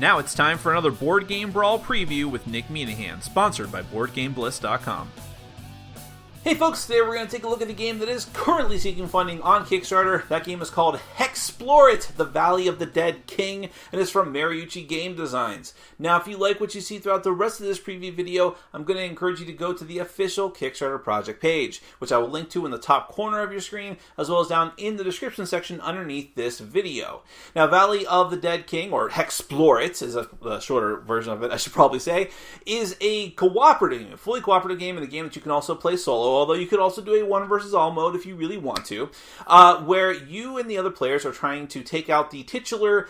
Now it's time for another Board Game Brawl preview with Nick Meanahan, sponsored by BoardGameBliss.com. Hey folks, today we're going to take a look at a game that is currently seeking funding on Kickstarter. That game is called Hexplore It, The Valley of the Dead King, and is from Mariucci Game Designs. Now, if you like what you see throughout the rest of this preview video, I'm going to encourage you to go to the official Kickstarter project page, which I will link to in the top corner of your screen, as well as down in the description section underneath this video. Now, Valley of the Dead King, or Hexplore It, is a shorter version of it, I should probably say, is a cooperative, fully cooperative game, and a game that you can also play solo, although you could also do a one versus all mode if you really want to, where you and the other players are trying to take out the titular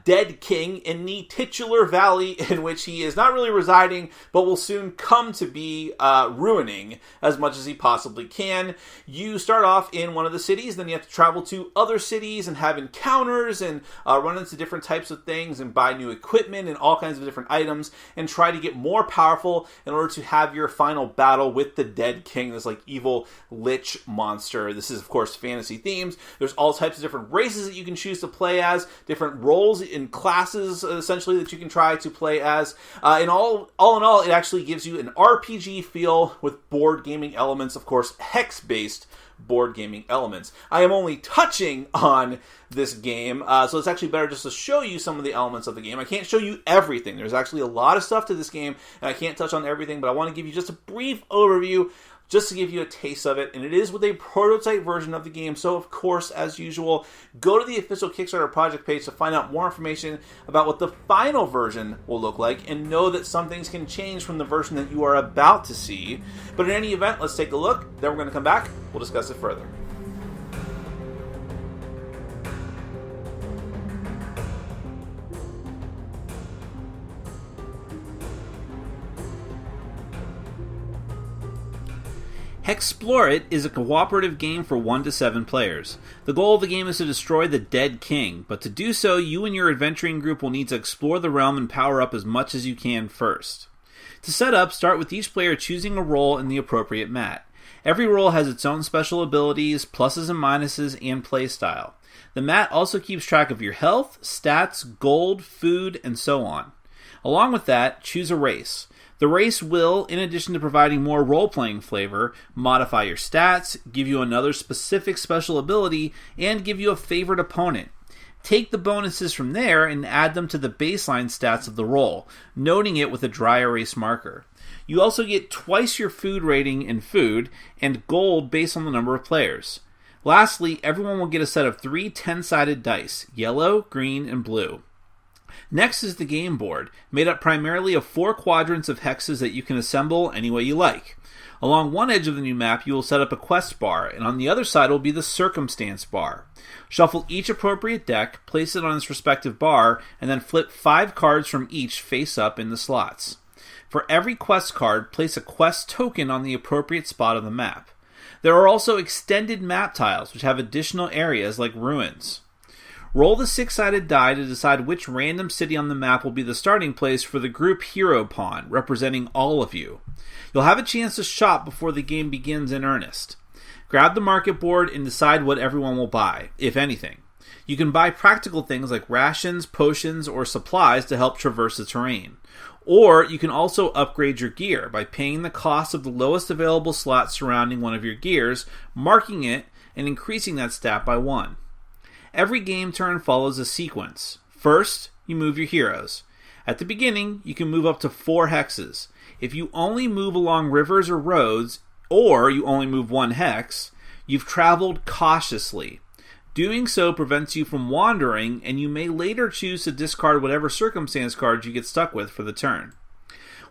Dead King in the titular valley in which he is not really residing, but will soon come to be ruining as much as he possibly can. You start off in one of the cities, then you have to travel to other cities and have encounters and run into different types of things and buy new equipment and all kinds of different items and try to get more powerful in order to have your final battle with the Dead King, this like evil lich monster. This is of course fantasy themes. There's all types of different races that you can choose to play as, different roles in classes essentially that you can try to play as. And all in all, it actually gives you an RPG feel with board gaming elements, of course, hex-based board gaming elements. I am only touching on this game, so it's actually better just to show you some of the elements of the game. I can't show you everything. There's actually a lot of stuff to this game, and I can't touch on everything, but I want to give you just a brief overview just to give you a taste of it, and it is with a prototype version of the game, so of course, as usual, go to the official Kickstarter project page to find out more information about what the final version will look like, and know that some things can change from the version that you are about to see. But in any event, let's take a look, then we're going to come back, we'll discuss it further. Hexplore It is a cooperative game for 1 to 7 players. The goal of the game is to destroy the Dead King, but to do so, you and your adventuring group will need to explore the realm and power up as much as you can first. To set up, start with each player choosing a role in the appropriate mat. Every role has its own special abilities, pluses and minuses, and playstyle. The mat also keeps track of your health, stats, gold, food, and so on. Along with that, choose a race. The race will, in addition to providing more role-playing flavor, modify your stats, give you another specific special ability, and give you a favorite opponent. Take the bonuses from there and add them to the baseline stats of the role, noting it with a dry erase marker. You also get twice your food rating in food, and gold based on the number of players. Lastly, everyone will get a set of 3 10-sided dice, yellow, green, and blue. Next is the game board, made up primarily of 4 quadrants of hexes that you can assemble any way you like. Along one edge of the new map, you will set up a quest bar, and on the other side will be the circumstance bar. Shuffle each appropriate deck, place it on its respective bar, and then flip 5 cards from each face up in the slots. For every quest card, place a quest token on the appropriate spot of the map. There are also extended map tiles, which have additional areas like ruins. Roll the 6-sided die to decide which random city on the map will be the starting place for the group hero pawn, representing all of you. You'll have a chance to shop before the game begins in earnest. Grab the market board and decide what everyone will buy, if anything. You can buy practical things like rations, potions, or supplies to help traverse the terrain. Or you can also upgrade your gear by paying the cost of the lowest available slot surrounding one of your gears, marking it, and increasing that stat by 1. Every game turn follows a sequence. First, you move your heroes. At the beginning, you can move up to 4 hexes. If you only move along rivers or roads, or you only move 1 hex, you've traveled cautiously. Doing so prevents you from wandering, and you may later choose to discard whatever circumstance cards you get stuck with for the turn.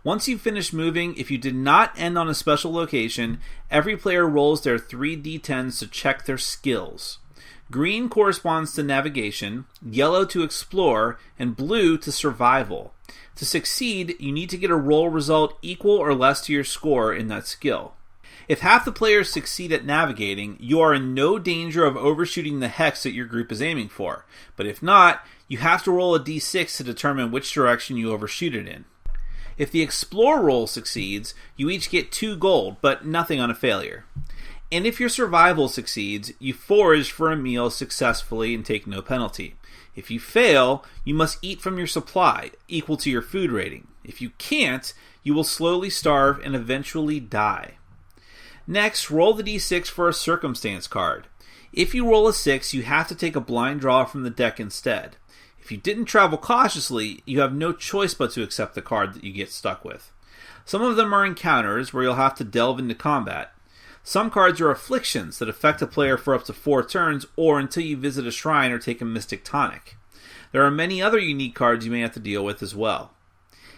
Once you've finished moving, if you did not end on a special location, every player rolls their 3 d10s to check their skills. Green corresponds to navigation, yellow to explore, and blue to survival. To succeed, you need to get a roll result equal or less to your score in that skill. If half the players succeed at navigating, you are in no danger of overshooting the hex that your group is aiming for. But if not, you have to roll a d6 to determine which direction you overshoot it in. If the explore roll succeeds, you each get 2 gold, but nothing on a failure. And if your survival succeeds, you forage for a meal successfully and take no penalty. If you fail, you must eat from your supply, equal to your food rating. If you can't, you will slowly starve and eventually die. Next, roll the d6 for a circumstance card. If you roll a 6, you have to take a blind draw from the deck instead. If you didn't travel cautiously, you have no choice but to accept the card that you get stuck with. Some of them are encounters where you'll have to delve into combat. Some cards are afflictions that affect a player for up to 4 turns or until you visit a shrine or take a mystic tonic. There are many other unique cards you may have to deal with as well.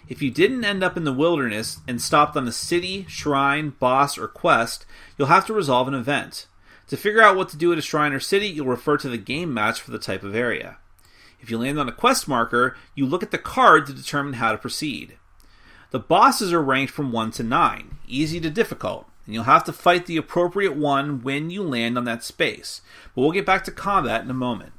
If you didn't end up in the wilderness and stopped on a city, shrine, boss, or quest, you'll have to resolve an event. To figure out what to do at a shrine or city, you'll refer to the game match for the type of area. If you land on a quest marker, you look at the card to determine how to proceed. The bosses are ranked from 1 to 9, easy to difficult, and you'll have to fight the appropriate one when you land on that space, but we'll get back to combat in a moment.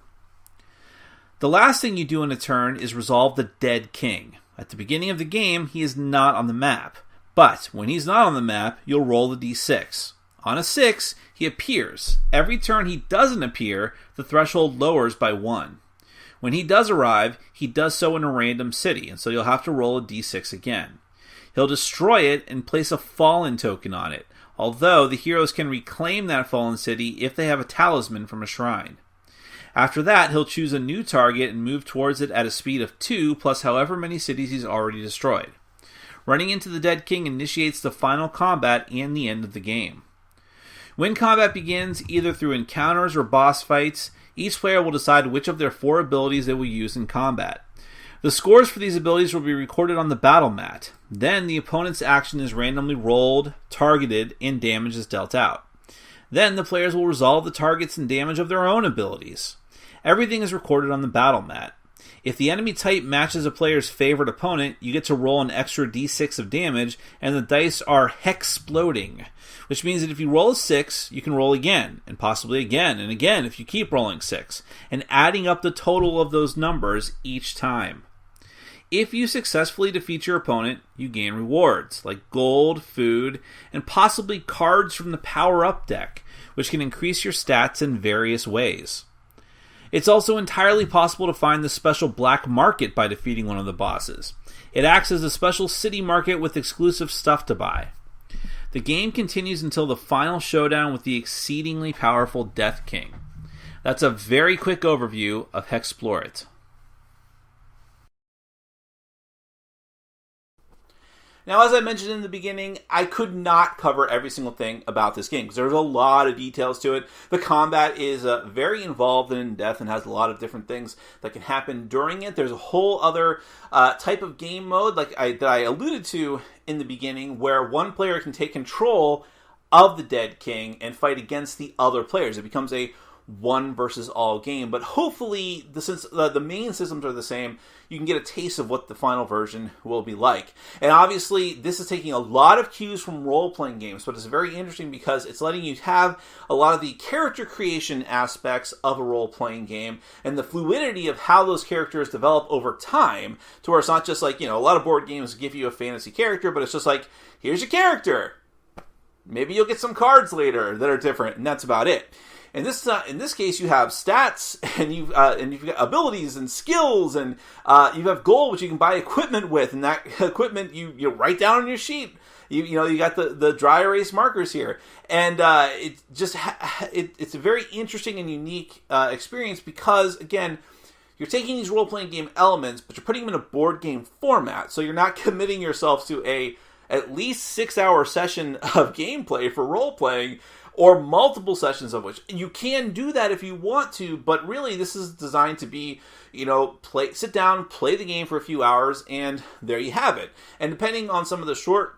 The last thing you do in a turn is resolve the Dead King. At the beginning of the game, he is not on the map, but when he's not on the map, you'll roll the d6. On a 6, he appears. Every turn he doesn't appear, the threshold lowers by 1. When he does arrive, he does so in a random city, and so you'll have to roll a d6 again. He'll destroy it and place a fallen token on it, although the heroes can reclaim that fallen city if they have a talisman from a shrine. After that, he'll choose a new target and move towards it at a speed of 2 plus however many cities he's already destroyed. Running into the Dead King initiates the final combat and the end of the game. When combat begins, either through encounters or boss fights, each player will decide which of their 4 abilities they will use in combat. The scores for these abilities will be recorded on the battle mat. Then the opponent's action is randomly rolled, targeted, and damage is dealt out. Then the players will resolve the targets and damage of their own abilities. Everything is recorded on the battle mat. If the enemy type matches a player's favorite opponent, you get to roll an extra d6 of damage, and the dice are hexploding, which means that if you roll a 6, you can roll again, and possibly again, and again if you keep rolling 6, and adding up the total of those numbers each time. If you successfully defeat your opponent, you gain rewards, like gold, food, and possibly cards from the power-up deck, which can increase your stats in various ways. It's also entirely possible to find the special black market by defeating one of the bosses. It acts as a special city market with exclusive stuff to buy. The game continues until the final showdown with the exceedingly powerful Death King. That's a very quick overview of Hexplore It. Now, as I mentioned in the beginning, I could not cover every single thing about this game because there's a lot of details to it. The combat is very involved and in-depth and has a lot of different things that can happen during it. There's a whole other type of game mode that I alluded to in the beginning where one player can take control of the Dead King and fight against the other players. It becomes a one versus all game, but hopefully, since the main systems are the same, you can get a taste of what the final version will be like. And obviously, this is taking a lot of cues from role-playing games, but it's very interesting because it's letting you have a lot of the character creation aspects of a role-playing game and the fluidity of how those characters develop over time, to where it's not just like, a lot of board games give you a fantasy character, but it's just like, here's your character. Maybe you'll get some cards later that are different, and that's about it. In this case, you have stats, and you've got abilities and skills, and you have gold, which you can buy equipment with, and that equipment you write down on your sheet. You got the dry erase markers here, and it's a very interesting and unique experience because, again, you're taking these role-playing game elements, but you're putting them in a board game format, so you're not committing yourself to at least 6-hour session of gameplay for role-playing, or multiple sessions of which. You can do that if you want to, but really this is designed to be, sit down, play the game for a few hours, and there you have it. And depending on some of the short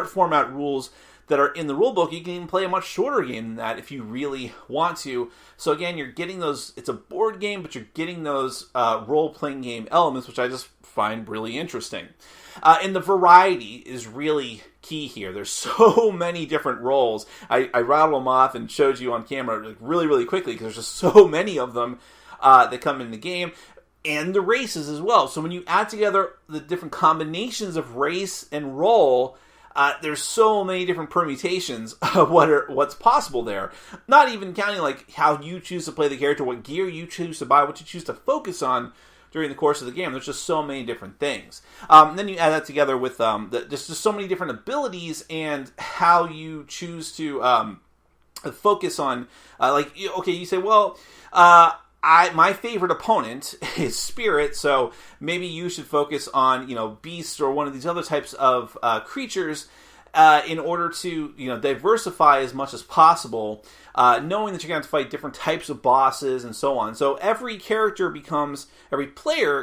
format rules that are in the rulebook, you can even play a much shorter game than that if you really want to. So again, you're getting those, it's a board game, but you're getting those role-playing game elements, which I just find really interesting. And the variety is really key here. There's so many different roles. I rattled them off and showed you on camera really, really quickly because there's just so many of them that come in the game. And the races as well. So when you add together the different combinations of race and role, there's so many different permutations of what's possible there. Not even counting like how you choose to play the character, what gear you choose to buy, what you choose to focus on during the course of the game. There's just so many different things. Then you add that together with just so many different abilities and how you choose to focus on. You say, well, my favorite opponent is Spirit, so maybe you should focus on Beast or one of these other types of creatures in order to diversify as much as possible, knowing that you're going to have to fight different types of bosses and so on. So every player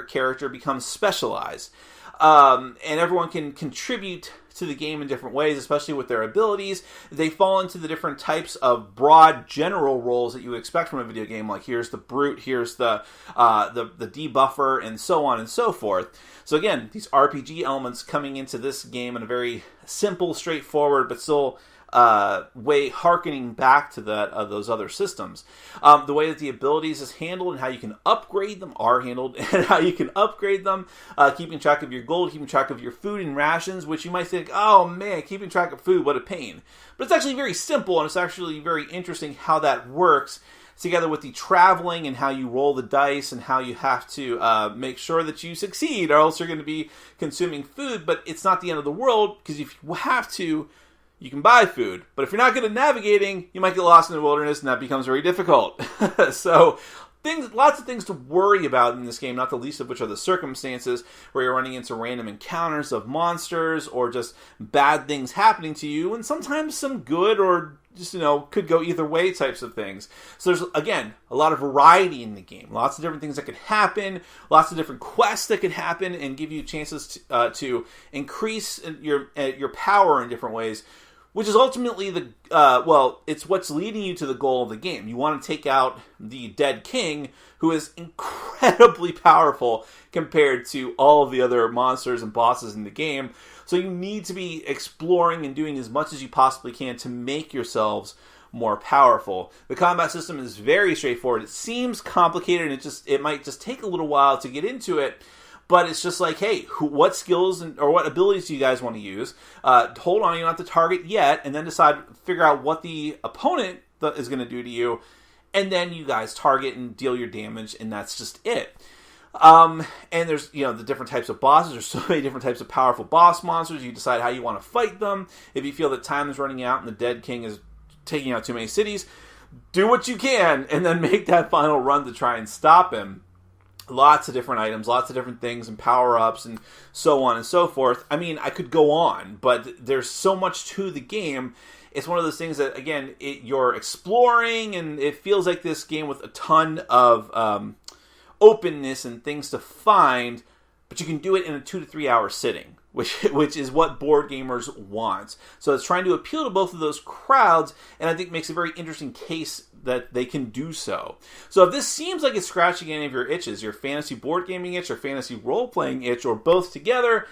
character becomes specialized, and everyone can contribute to the game in different ways, especially with their abilities. They fall into the different types of broad general roles that you would expect from a video game, like here's the brute, here's the debuffer, and so on and so forth. So again, these RPG elements coming into this game in a very simple, straightforward, but still way harkening back to those other systems. The way that the abilities is handled and how you can upgrade them are handled, and how you can upgrade them, keeping track of your gold, keeping track of your food and rations, which you might think, oh man, keeping track of food, what a pain. But it's actually very simple, and it's actually very interesting how that works, together with the traveling and how you roll the dice and how you have to make sure that you succeed, or else you're going to be consuming food. But it's not the end of the world, because if you have to, you can buy food. But if you're not good at navigating, you might get lost in the wilderness, and that becomes very difficult. So lots of things to worry about in this game, not the least of which are the circumstances where you're running into random encounters of monsters or just bad things happening to you, and sometimes some good or just, could go either way types of things. So there's, again, a lot of variety in the game. Lots of different things that could happen, lots of different quests that could happen and give you chances to increase your power in different ways, which is ultimately it's what's leading you to the goal of the game. You want to take out the Dead King, who is incredibly powerful compared to all of the other monsters and bosses in the game. So you need to be exploring and doing as much as you possibly can to make yourselves more powerful. The combat system is very straightforward. It seems complicated, and it might just take a little while to get into it. But it's just like, hey, what skills or what abilities do you guys want to use? Hold on, you don't have to target yet, and then figure out what the opponent is going to do to you, and then you guys target and deal your damage, and that's just it. And there's, the different types of bosses. There's so many different types of powerful boss monsters. You decide how you want to fight them. If you feel that time is running out and the Dead King is taking out too many cities, do what you can, and then make that final run to try and stop him. Lots of different items, lots of different things and power-ups and so on and so forth. I mean, I could go on, but there's so much to the game. It's one of those things that, again, you're exploring, and it feels like this game with a ton of openness and things to find, but you can do it in a 2 to 3 hour sitting, which is what board gamers want. So it's trying to appeal to both of those crowds, and I think makes a very interesting case that they can do so. So if this seems like it's scratching any of your itches, your fantasy board gaming itch or fantasy role-playing itch, or both together,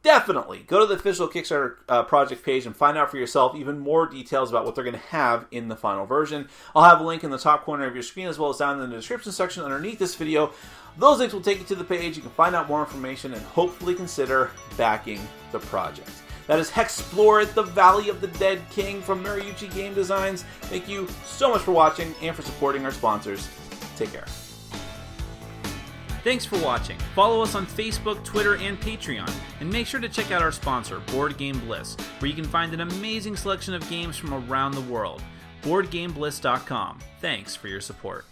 definitely go to the official Kickstarter project page and find out for yourself even more details about what they're going to have in the final version. I'll have a link in the top corner of your screen, as well as down in the description section underneath this video. Those links will take you to the page. You can find out more information and hopefully consider backing the project. That is Hexplore It, the Valley of the Dead King from Mariucci Game Designs. Thank you so much for watching and for supporting our sponsors. Take care. Thanks for watching. Follow us on Facebook, Twitter, and Patreon. And make sure to check out our sponsor, Board Game Bliss, where you can find an amazing selection of games from around the world. BoardGameBliss.com. Thanks for your support.